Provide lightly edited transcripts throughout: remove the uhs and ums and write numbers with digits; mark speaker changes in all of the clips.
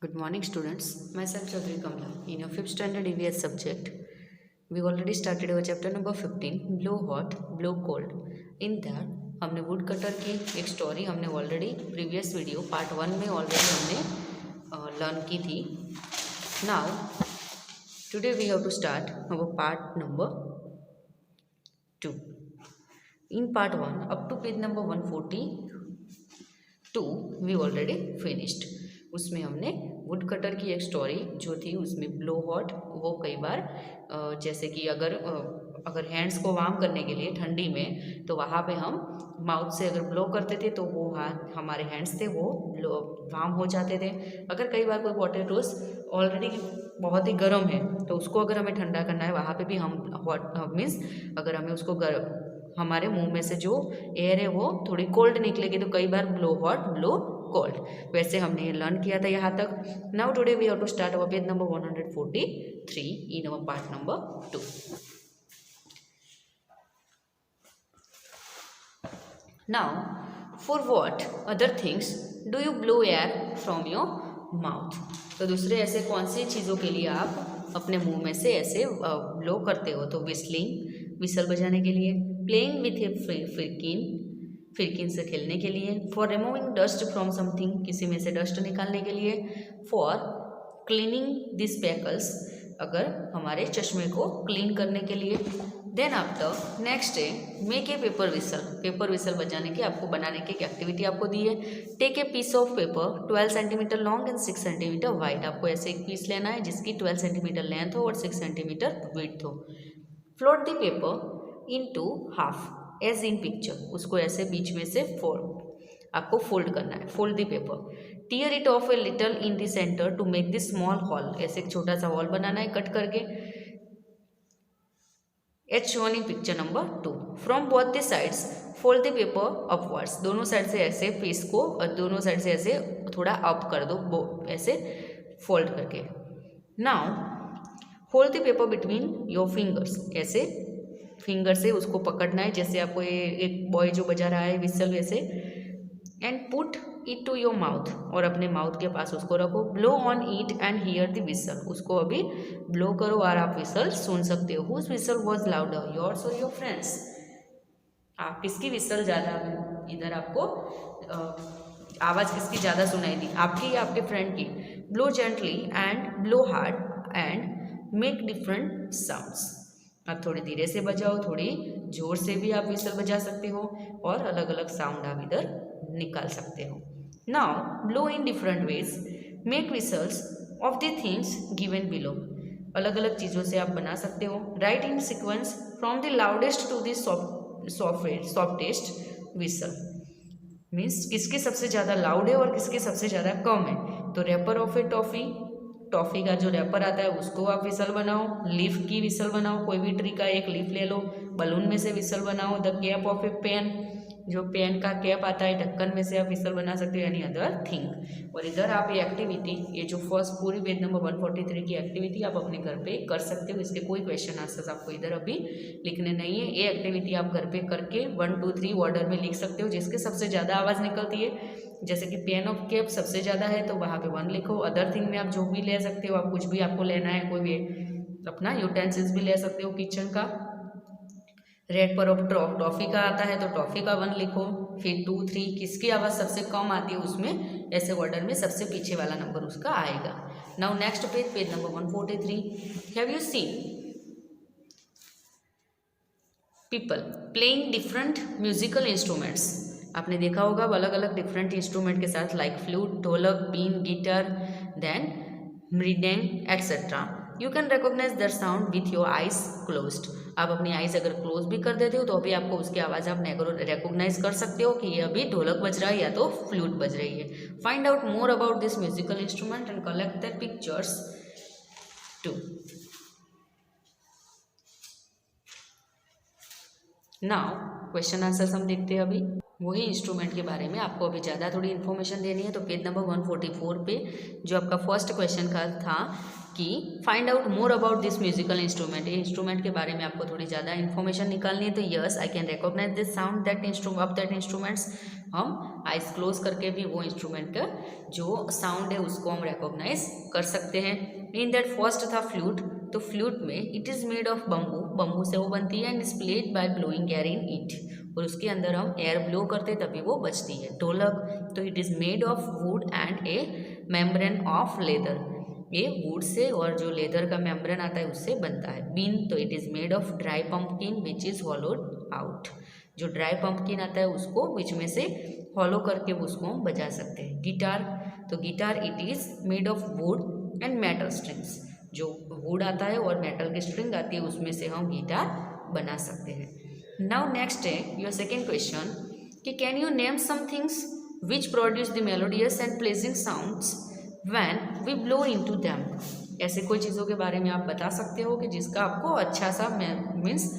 Speaker 1: Good morning, students. Myself Chaudhary Kamla. In your 5th standard EVS subject, we already started our chapter number 15, Blow Hot, Blow Cold. In that, हमने would cutter की एक story हमने already previous video part 1 में already हमने learn की थी. Now today we have to start our part number 2. In part 1 up to page number 142 we already finished. उसमें हमने वुड कटर की एक स्टोरी जो थी उसमें ब्लो हॉट वो कई बार जैसे कि अगर हैंड्स को वार्म करने के लिए ठंडी में तो वहाँ पे हम माउथ से अगर ब्लो करते थे तो वो हाथ हमारे हैंड्स थे वो ब्लो वार्म हो जाते थे. अगर कई बार कोई पोटैटोस ऑलरेडी बहुत ही गर्म है तो उसको अगर हमें ठंडा करना है वहाँ पे भी हम हॉट मीन्स अगर हमें उसको हमारे मुंह में से जो एयर है वो थोड़ी कोल्ड निकलेगी तो कई बार ब्लो हॉट ब्लो कोल्ड. वैसे हमने ये लर्न किया था यहाँ तक. Now today we have to start our page number 143 in our part number 2. Now for what other things do you blow air from your mouth. तो दूसरे ऐसे कौन सी चीज़ों के लिए आप अपने मुंह में से ऐसे ब्लो करते हो. तो विस्लिंग विसल बजाने के लिए, प्लेइंग विथ ए फिरकिन से खेलने के लिए, for removing dust from something किसी में से डस्ट निकालने के लिए, फॉर क्लीनिंग दिस स्पेकल्स अगर हमारे चश्मे को क्लीन करने के लिए. Then after next day make a paper whistle बजाने की आपको बनाने की एक एक्टिविटी आपको दी है. Take a piece of paper 12 centimetre long and 6 centimetre wide. आपको ऐसे एक पीस लेना है जिसकी 12 सेंटीमीटर लेंथ हो और 6 सेंटीमीटर विड्थ हो. Fold the paper into half as in picture. उसको ऐसे बीच में से आपको फोल्ड करना है. Fold the paper. Tear it off a little in the centre to make the small hole. ऐसे एक छोटा सा हॉल बनाना है कट करके. As shown in picture number 2. From both the sides fold the paper upwards. दोनों side से ऐसे पीस को दोनों साइड से ऐसे थोड़ा अप कर दो ऐसे फोल्ड करके. Now hold the paper between your fingers. ऐसे फिंगर से उसको पकड़ना है जैसे आपको ये एक बॉय जो बजा रहा है विसल वैसे. And put it to your mouth. और अपने माउथ के पास उसको रखो. Blow on it and hear the whistle. उसको अभी ब्लो करो और आप विसल सुन सकते हो. Whose whistle was louder, yours और योर फ्रेंड्स. आप किसकी विसल ज़्यादा इधर आपको आवाज़ किसकी ज़्यादा सुनाई दी, आपकी या आपके फ्रेंड की. Blow gently and blow hard and make different sounds. आप थोड़ी धीरे से बजाओ, थोड़ी जोर से भी आप विसल बजा सकते हो और अलग अलग साउंड आप इधर निकाल सकते हो. Now blow in different ways. Make whistles of the things given below. अलग अलग चीज़ों से आप बना सकते हो. Write in sequence from the loudest to the softest whistle. Means किसकी सबसे ज़्यादा लाउड है और किसकी सबसे ज़्यादा कम है. तो रैपर ऑफ ए टॉफ़ी का जो रैपर आता है उसको आप विसल बनाओ. लीफ की विसल बनाओ. कोई भी ट्री का एक लीफ ले लो. बलून में से विसल बनाओ. The cap of a pen, जो पेन का कैप आता है ढक्कन में से आप विसल बना सकते हो. यानी अदर थिंग. और इधर आप ये एक्टिविटी ये जो फर्स्ट पूरी पेज नंबर 143 की एक्टिविटी आप अपने घर पे कर सकते हो. इसके कोई क्वेश्चन आंसर्स आपको इधर अभी लिखने नहीं है. ये एक्टिविटी आप घर पे करके 1 2 3 ऑर्डर में लिख सकते हो. जिसके सबसे ज़्यादा आवाज़ निकलती है जैसे कि पेन ऑफ कैप सबसे ज़्यादा है तो वहाँ पे 1 लिखो. अदर थिंग में आप जो भी ले सकते हो. आप कुछ भी आपको लेना है, कोई भी अपना यूटेंसिल्स भी ले सकते हो किचन का. रेड पर ऑफ टॉफ़ी का आता है तो टॉफ़ी का 1 लिखो. फिर 2 3 किसकी आवाज़ सबसे कम आती है उसमें ऐसे ऑर्डर में सबसे पीछे वाला नंबर उसका आएगा. Now next page number 143. Have you seen people playing different musical instruments. आपने देखा होगा अलग अलग डिफरेंट इंस्ट्रूमेंट के साथ like flute, dholak, been, guitar, then mridang etcetera. You can recognise that sound with your eyes closed. आप अपनी आइज अगर क्लोज भी कर देते हो तो अभी आपको उसकी आवाज़ आप रिकॉग्नाइज कर सकते हो कि ये अभी ढोलक बज रहा है या तो फ्लूट बज रही है. Find out more about this musical instrument and collect the pictures too. Now question answers हम देखते हैं. अभी वही इंस्ट्रूमेंट के बारे में आपको अभी ज़्यादा थोड़ी इन्फॉर्मेशन देनी है. तो पेज नंबर 144 पे जो आपका फर्स्ट क्वेश्चन का था कि find out more about this musical instrument, ये इंस्ट्रूमेंट के बारे में आपको थोड़ी ज़्यादा इन्फॉर्मेशन निकालनी है। तो yes I can recognise this sound that instruments, हम आइज क्लोज करके भी वो इंस्ट्रूमेंट का जो साउंड है उसको हम रिकॉग्नाइज कर सकते हैं। इन दैट फर्स्ट था फ्लूट, तो फ्लूट में it is made of bamboo, bamboo से वो बनती है, and is played by blowing air in it, और उसके अंदर हम एयर ब्लो करते तभी वो बजती है। ढोलक, तो it is made of would and A membrane of leather, ये वुड से और जो लेदर का मेम्ब्रेन आता है उससे बनता है। बीन, तो it is made of dry pumpkin which is hollowed out, जो ड्राई पम्पकिन आता है उसको बीच में से हॉलो करके उसको हम बजा सकते हैं। गिटार, तो guitar it is made of would and metal strings, जो वुड आता है और मेटल की स्ट्रिंग आती है उसमें से हम गिटार बना सकते हैं। नाउ नेक्स्ट है योर सेकेंड क्वेश्चन कि can you name some things which produce the melodious and pleasing sounds when we blow into them, ऐसे कोई चीज़ों के बारे में आप बता सकते हो कि जिसका आपको अच्छा सा मीन्स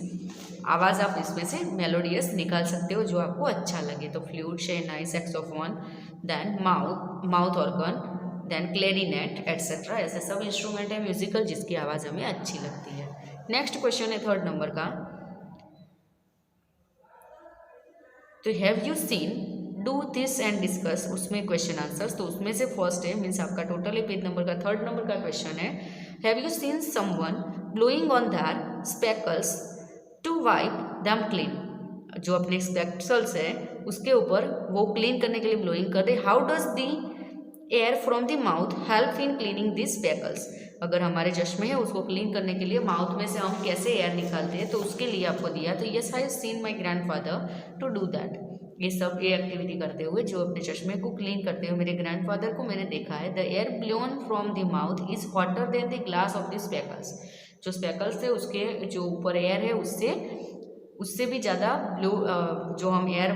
Speaker 1: आवाज़ आप इसमें से मेलोडियस निकाल सकते हो जो आपको अच्छा लगे। तो flute, shehnai, saxophone, then mouth organ, then clarinet etcetera, ऐसे सब इंस्ट्रूमेंट है म्यूजिकल जिसकी आवाज़ हमें अच्छी लगती है। नेक्स्ट क्वेश्चन है थर्ड नंबर का, तो have you seen do this and discuss, उसमें क्वेश्चन आंसर्स, तो उसमें से फर्स्ट है मीन्स आपका टोटल है पेज नंबर का थर्ड नंबर का क्वेश्चन है, have you seen someone blowing on their spectacles to wipe them clean, जो अपने स्पेकल्स है उसके ऊपर वो क्लीन करने के लिए ब्लोइंग कर दे। How does the air from the mouth help in cleaning this speckles, अगर हमारे चश्मे हैं उसको क्लीन करने के लिए माउथ में से हम कैसे एयर निकालते हैं, तो उसके लिए आपको दिया। तो yes I have seen my grandfather to do that, ये सब ये एक्टिविटी करते हुए जो अपने चश्मे को क्लीन करते हुए मेरे ग्रैंडफादर को मैंने देखा है। The air blown from the mouth is hotter then the glass of the speckles, जो स्पेकल्स थे उसके जो ऊपर एयर है उससे भी ज़्यादा ब्लो, जो हम एयर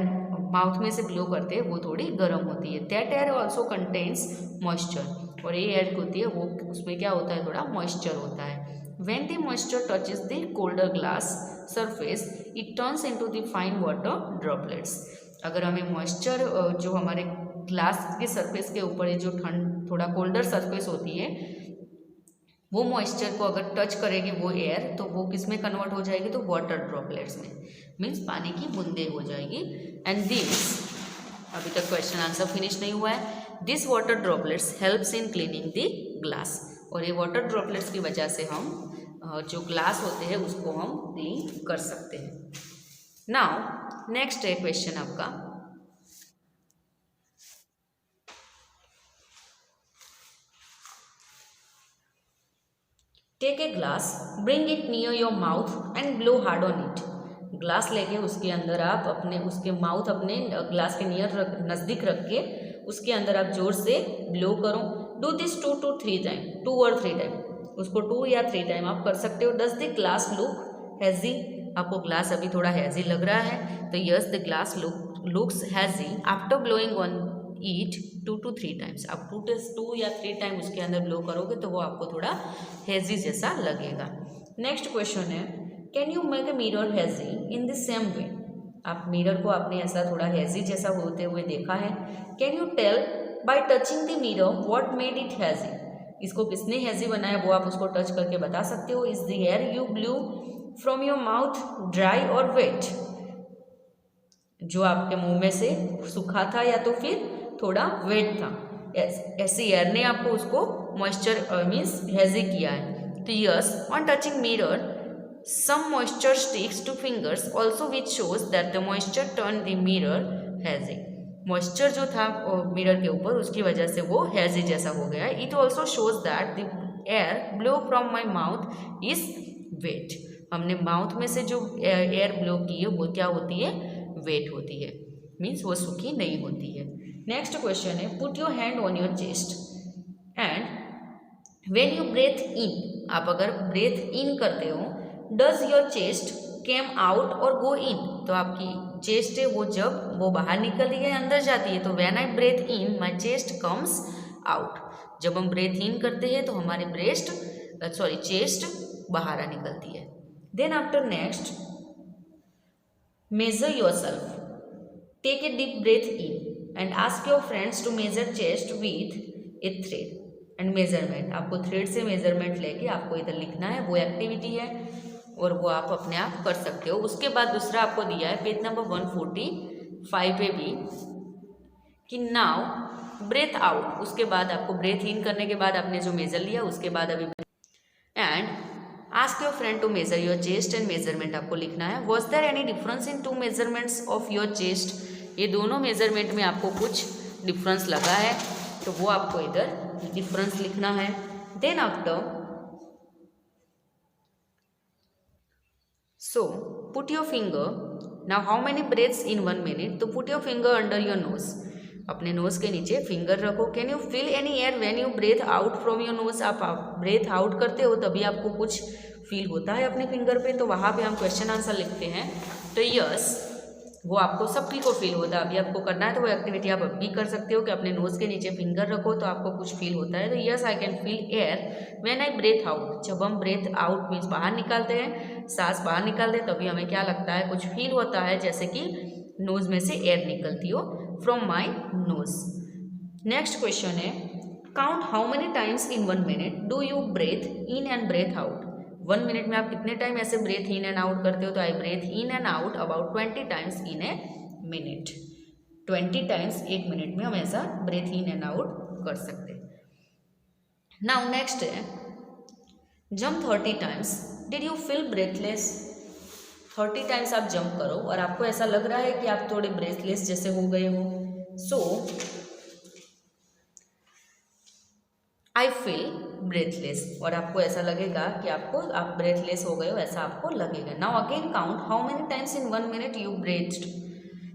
Speaker 1: माउथ में से ब्लो करते हैं वो थोड़ी गर्म होती है। That air also contains moisture, और ये एयर होती है वो उसमें क्या होता है, थोड़ा मॉइस्चर होता है। When the moisture touches the colder glass surface, it turns into the fine water droplets. अगर हमें मॉइस्चर जो हमारे ग्लास के सरफेस के ऊपर है, जो ठंड थोड़ा कोल्डर सरफेस होती है, वो मॉइस्चर को अगर टच करेगी वो एयर, तो वो किस में कन्वर्ट हो जाएगी, तो वाटर ड्रॉपलेट्स में, मीन्स पानी की बूंदें हो जाएगी। एंड दिस, अभी तक क्वेश्चन आंसर फिनिश नहीं हुआ है, this water droplets helps in cleaning the glass, और ये वाटर ड्रॉपलेट्स की वजह से हम जो ग्लास होते हैं उसको हम क्लीन कर सकते हैं। नाउ नेक्स्ट है क्वेश्चन आपका, take a glass, bring it near your mouth and blow hard on it, glass लेके उसके अंदर आप अपने उसके माउथ अपने ग्लास के नियर नज़दीक रख के उसके अंदर आप जोर से ब्लो करो। डू दिस 2 to 3 टाइम, 2 और 3 टाइम, उसको 2 या 3 टाइम आप कर सकते हो। Does the glass look hazy, आपको ग्लास अभी थोड़ा हैजी लग रहा है, तो yes the glass looks hazy after blowing on it 2 to 3 times, आप 2 या 3 टाइम उसके अंदर ब्लो करोगे तो वो आपको थोड़ा हैजी जैसा लगेगा। नेक्स्ट क्वेश्चन है, can you make a mirror hazy in the same way, आप मिरर को आपने ऐसा थोड़ा हैजी जैसा होते हुए देखा है। Can you tell by touching the mirror what made it hazy, इसको किसने हैजी बनाया वो आप उसको टच करके बता सकते हो। Is the air you blue from your mouth dry और वेट, जो आपके मुंह में से सूखा था या तो फिर थोड़ा वेट था, ऐसी एयर ने आपको उसको मॉइस्चर मीन्स हैजी किया है। तो yes on touching mirror some moisture sticks to fingers also which shows that the moisture turned the mirror hazy, moisture जो था मिरर के ऊपर उसकी वजह से वो हैजी जैसा हो गया। It also shows that the air blow from my mouth is wet, हमने माउथ में से जो एयर ब्लो की है वो क्या होती है, वेट होती है, मीन्स वो सूखी नहीं होती है। नेक्स्ट क्वेश्चन है, put your hand on your chest and when you breathe in, आप अगर ब्रेथ इन करते हो, does your chest came out और गो इन, तो आपकी चेस्ट है वो जब वो बाहर निकलती है अंदर जाती है, तो when I breathe in my chest comes out, जब हम ब्रेथ इन करते हैं तो हमारी चेस्ट बाहर निकलती है। Then after next measure yourself, take a deep breath in and ask your friends to measure chest with a thread and measurement, आपको थ्रेड से मेजरमेंट लेके आपको इधर लिखना है, वो एक्टिविटी है और वो आप अपने आप कर सकते हो। उसके बाद दूसरा आपको दिया है पेज नंबर 145 पे भी कि नाउ ब्रेथ आउट, उसके बाद आपको ब्रेथ इन करने के बाद आपने जो मेजर लिया उसके बाद अभी and ask your friend to measure your chest and measurement आपको लिखना है। Was there any difference in two measurements of your chest, ये दोनों मेजरमेंट में आपको कुछ डिफरेंस लगा है तो वो आपको इधर डिफरेंस लिखना है। Then after so put your finger, now how many breaths in 1 minute, तो put your finger under your nose, अपने नोज के नीचे फिंगर रखो। Can you feel any air when you breathe out from your nose, आप breathe out करते हो तभी आपको कुछ फील होता है अपने फिंगर पे, तो वहाँ पे हम क्वेश्चन आंसर लिखते हैं। तो यस, वो आपको सभी को फील होता है। अभी आपको करना है तो वो एक्टिविटी आप अभी कर सकते हो कि अपने नोज के नीचे फिंगर रखो तो आपको कुछ फील होता है। तो yes I can feel air when I breathe out, जब हम ब्रेथ आउट मीन्स बाहर निकालते हैं, सांस बाहर निकालते हैं तभी हमें क्या लगता है, कुछ फील होता है जैसे कि नोज में से एयर निकलती हो from my nose. Next question है count how many times in 1 minute do you breathe in and breathe out, 1 minute में आप कितने टाइम ऐसे ब्रेथ इन एंड आउट करते हो, तो I breathe in and out about 20 times in a minute, 20 times 1 minute में हम ऐसा ब्रेथ इन एंड आउट कर सकते हैं। नाउ नेक्स्ट है jump 30 times, did you feel breathless, 30 times आप जंप करो और आपको ऐसा लग रहा है कि आप थोड़े ब्रेथलेस जैसे हो गए हो। सो आई फील ब्रेथलेस, और आपको ऐसा लगेगा कि आप ब्रेथलेस हो गए हो, ऐसा आपको लगेगा। Now again count how many times in 1 minute you breathed,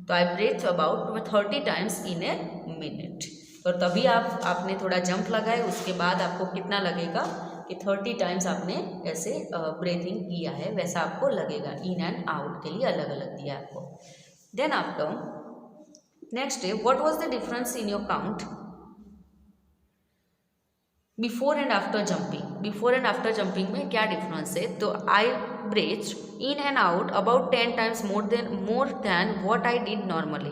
Speaker 1: तो I breathe about 30 times in a minute, और तभी आपने थोड़ा जंप लगाए, उसके बाद आपको कितना लगेगा कि 30 टाइम्स आपने ऐसे ब्रेथिंग किया है, वैसा आपको लगेगा। इन एंड आउट के लिए अलग अलग दिया आपको। Then after next day what was the difference in your count before and after jumping, before and after jumping में क्या डिफरेंस है, तो I breathe in and out about 10 times more than what I did normally,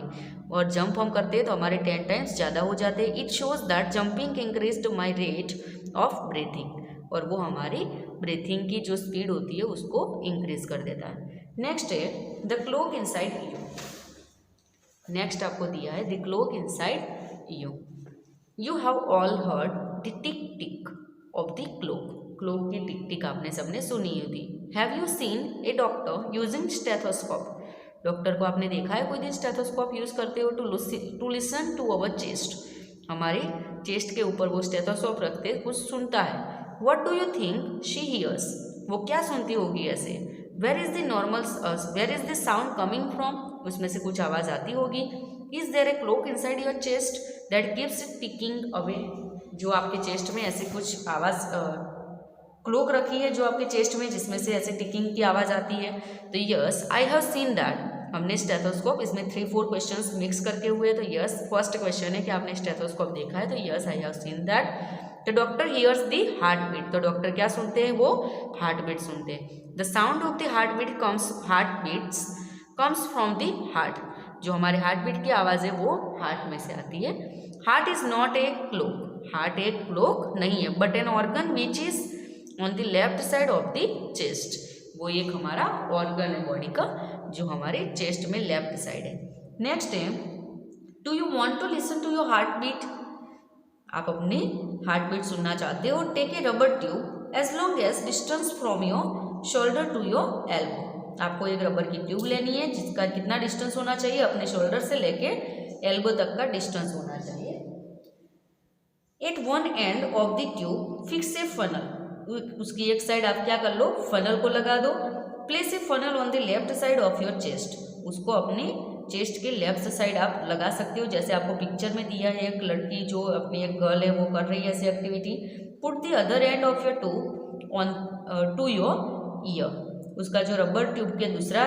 Speaker 1: और jump हम करते हैं तो हमारे 10 टाइम्स ज़्यादा हो जाते हैं। It shows that jumping increased my rate of breathing, और वो हमारी ब्रीथिंग की जो स्पीड होती है उसको इंक्रीज कर देता है। नेक्स्ट है the clock inside you, next आपको दिया है the clock inside you, you have all heard the tick tick of the clock, clock की टिक टिक आपने सबने सुनी होती। Have you scene A doctor using stethoscope, doctor को आपने देखा है कोई दिन स्टेथोस्कोप यूज करते हो to listen to our chest, हमारी चेस्ट के ऊपर वो स्टेथोस्कोप रखते कुछ सुनता है। What do you think she hears, वो क्या सुनती होगी ऐसे। Where is the sound coming from, उसमें से कुछ आवाज़ आती होगी। Is there a clock inside your chest that keeps it ticking away, जो आपके चेस्ट में ऐसे कुछ आवाज़ क्लॉक रखी है जो आपके चेस्ट में जिसमें से ऐसे टिकिंग की आवाज़ आती है। तो yes I have seen that, हमने स्टेथोस्कोप, इसमें 3-4 क्वेश्चंस मिक्स करके हुए, तो यस फर्स्ट क्वेश्चन है कि आपने स्टेथोस्कोप देखा है, तो yes I have seen that. The doctor hears the heart beat, तो डॉक्टर क्या सुनते हैं, वो हार्ट बीट सुनते हैं। The sound of the heart beats comes from the heart, जो हमारे हार्ट बीट की आवाज़ है वो हार्ट में से आती है। Heart is not a clock, heart एक क्लॉक नहीं है, but an organ which is on the left side of the chest, वो एक हमारा ऑर्गन है बॉडी का जो हमारे चेस्ट में लेफ्ट साइड है। नेक्स्ट है do you want to listen to your heart beat, आप अपनी हार्ट बीट सुनना चाहते हो। Take a rubber tube as long as distance from your shoulder to your elbow, आपको एक रबर की ट्यूब लेनी है जिसका कितना डिस्टेंस होना चाहिए, अपने शोल्डर से लेके एल्बो तक का डिस्टेंस होना चाहिए। At one end of the tube fix a funnel, उसकी एक साइड आप क्या कर लो, फनल को लगा दो। Place a funnel on the left side of your chest, उसको अपने चेस्ट के लेफ्ट साइड आप लगा सकते हो, जैसे आपको पिक्चर में दिया है एक लड़की जो अपनी एक गर्ल है वो कर रही है ऐसी activity. Put the other end of your tube on to your ear, उसका जो रबर ट्यूब के दूसरा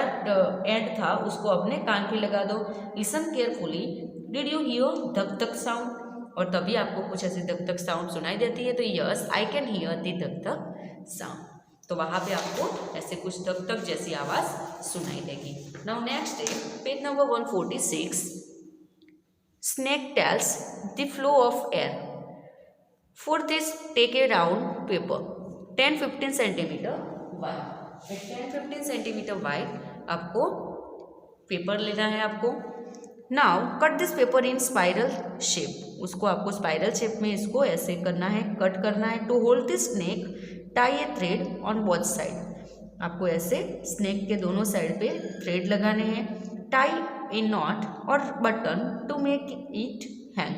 Speaker 1: एंड था उसको अपने कान पे लगा दो। Listen carefully, did you here धक धक साउंड, और तभी आपको कुछ ऐसी धक धक साउंड सुनाई देती है, तो yes I can hear the धक धक साउंड, तो वहाँ पे आपको ऐसे कुछ धक धक जैसी आवाज़ सुनाई देगी। नाउ नेक्स्ट है page number 146, snake tells the flow of air For this, take a round paper 10-15 centimetre wide, 10-15 centimetre wide आपको पेपर लेना है आपको। Now cut this paper in spiral shape, उसको आपको स्पाइरल शेप में इसको ऐसे करना है, कट करना है। To hold this snake tie a thread on both side, आपको ऐसे स्नेक के दोनों साइड पे थ्रेड लगाने हैं। टाई ए नॉट और button to make it hang,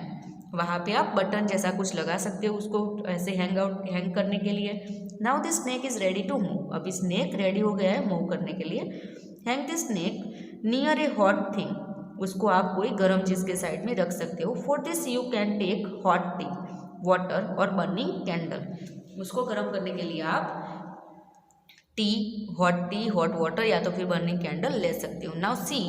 Speaker 1: वहाँ पे आप बटन जैसा कुछ लगा सकते हो उसको ऐसे हैंग करने के लिए। Now this snake is ready to move, अभी स्नेक रेडी हो गया है मूव करने के लिए। Hang this snake near a hot thing, उसको आप कोई गर्म चीज़ के साइड में रख सकते हो। For this you can take hot tea, water और बर्निंग कैंडल, उसको गर्म करने के लिए आप टी, हॉट वाटर या तो फिर बर्निंग कैंडल ले सकते हो। Now see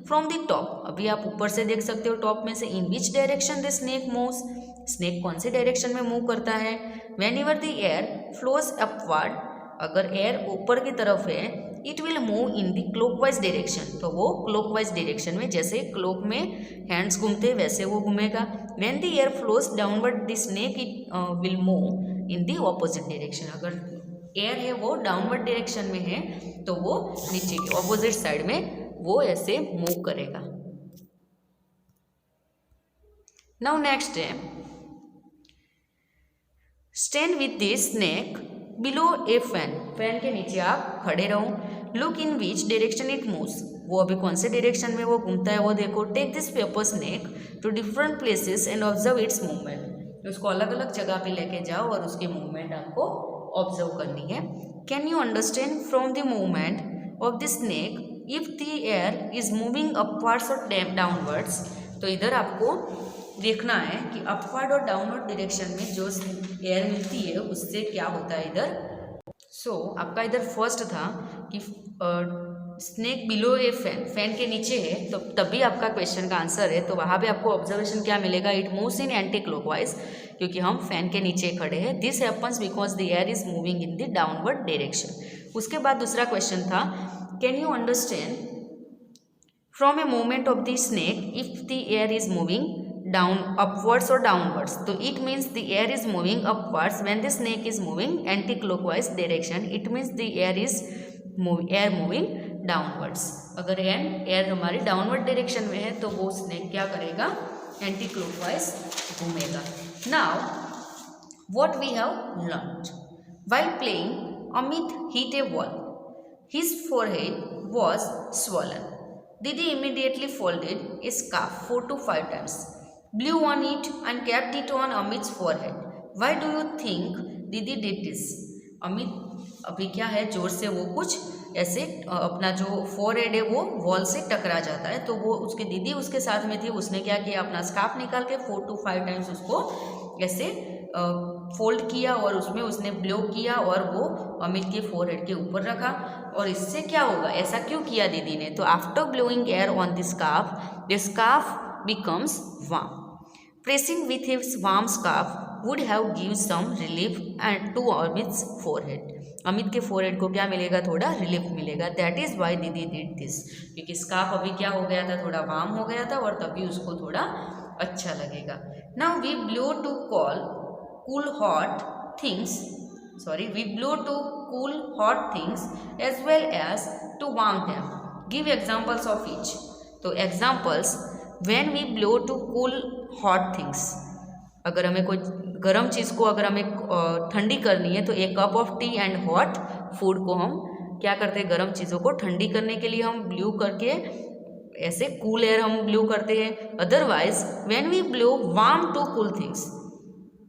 Speaker 1: from the top, अभी आप ऊपर से देख सकते हो टॉप में से। In which direction the snake moves, snake कौन सी डायरेक्शन में मूव करता है। Whenever the air flows upward, अगर एयर ऊपर की तरफ है, it will move in the clockwise direction, तो वो क्लॉकवाइज डायरेक्शन में, जैसे क्लॉक में हैंड्स घूमते वैसे वो घूमेगा। When the air flows downward the snake will move in the opposite direction, अगर एयर है वो डाउनवर्ड डायरेक्शन में है तो वो नीचे की ऑपोजिट साइड में वो ऐसे मूव करेगा। नाउ नेक्स्ट है stand with this snake below A fan, fan के नीचे आप खड़े रहो। Look in which direction it moves, वो अभी कौन से डायरेक्शन में वो घूमता है वो देखो। Take this paper snake to different places and observe its movement, उसको अलग अलग जगह पे लेके जाओ और उसकी मूवमेंट आपको ऑब्जर्व करनी है। Can you understand from the movement of the snake if the air is moving upwards और डाउनवर्ड्स, तो इधर आपको देखना है कि अपवर्ड और डाउनवर्ड डायरेक्शन में जो एयर मिलती है उससे क्या होता है इधर। सो आपका इधर फर्स्ट था कि स्नेक बिलो ए फैन, फैन के नीचे है, तो तभी आपका क्वेश्चन का आंसर है। तो वहाँ पे आपको ऑब्जर्वेशन क्या मिलेगा, it moves in anti clockwise, क्योंकि हम फैन के नीचे खड़े हैं। This happens because the air is moving in the downward direction. उसके बाद दूसरा क्वेश्चन था can you understand from a movement of the snake if the air is moving down upwards और डाउनवर्ड्स, तो it means the air is moving upwards when the snake is moving anti clockwise direction, it means the air is moving downwards. अगर air हमारी downward direction में है तो वो snake क्या करेगा, एंटी क्लॉकवाइज घूमेगा। Now what we have learned, while playing Amit hit a wall, his forehead was swollen. Didi immediately folded a scarf 4 to 5 times, blew on it and kept it on Amit's forehead. Why do you think Didi did this? Amit अभी क्या है, जोर से वो कुछ ऐसे अपना जो फोरहेड है वो वॉल से टकरा जाता है, तो वो उसकी दीदी उसके साथ में थी, उसने क्या किया, अपना स्कार्फ निकाल के 4 to 5 टाइम्स उसको ऐसे फोल्ड किया और उसमें उसने ब्लो किया और वो अमित के फोरहेड के ऊपर रखा। और इससे क्या होगा, ऐसा क्यों किया दीदी ने, तो after blowing air on the scarf becomes warm, pressing with his warm scarf would have give some relief and to Amit's forehead, Amit के फोरहेड को क्या मिलेगा, थोड़ा रिलीफ मिलेगा। दैट इज वाई दीदी डिड दिस, क्योंकि स्कार्फ अभी क्या हो गया था, थोड़ा वार्म हो गया था और तभी उसको थोड़ा अच्छा लगेगा। Now we blow to cool hot things as well as to warm them. Give examples of each. तो examples, when we blow to cool hot things, अगर हमें कोई गर्म चीज़ को अगर हमें ठंडी करनी है तो एक cup of T and hot food को हम क्या करते हैं, गर्म चीज़ों को ठंडी करने के लिए हम ब्लो करके ऐसे कूल एयर हम ब्लो करते हैं। Otherwise when we blow warm to cool things,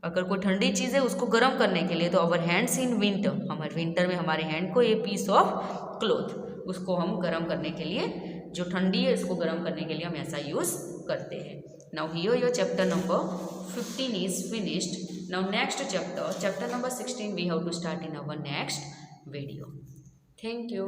Speaker 1: अगर कोई ठंडी चीज़ है उसको गर्म करने के लिए, तो अवर हैंड्स इन विंटर, हमारे विंटर में हमारे हैंड को ये पीस ऑफ क्लॉथ उसको हम गर्म करने के लिए, जो ठंडी है उसको गर्म करने के लिए हम ऐसा यूज़ करते हैं। Now here your chapter number 15 is finished. Now next chapter number 16 we have to start in our next video. Thank you.